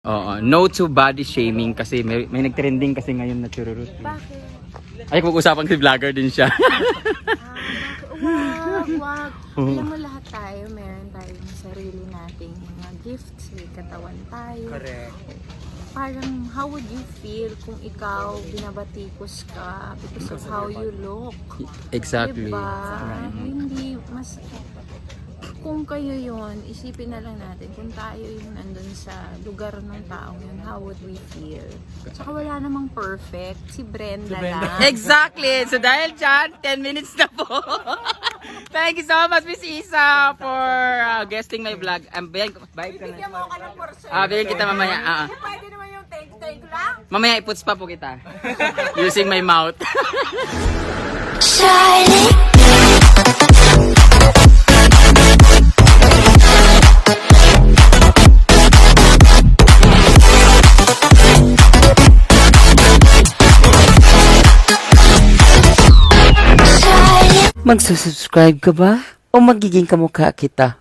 Oo, no to body shaming kasi may nag-trending kasi ngayon na chururut. Bakit? Ay, kung-usapan si vlogger din siya. Wag. Alam mo, lahat tayo, meron tayong sarili nating mga gifts, may katawan tayo. Correct. Parang, how would you feel kung ikaw binabatikos ka because of how you look? Exactly. Diba? Hindi, mas... Kung kayo yon, isipin na lang natin kung tayo yung nandun sa lugar ng taong yun, how would we feel? Tsaka wala namang perfect, si Brenda lang. Exactly. So dahil dyan, 10 minutes na po. Thank you so much, Miss Isa, for guesting my vlog. Bigyan ka na. Bigyan mo ka ng portion. Bigyan kita mamaya. Pwede naman yung thank you lang. Mamaya iputs pa po kita. Using my mouth. Magsusubscribe ka ba? O magiging kamukha kita?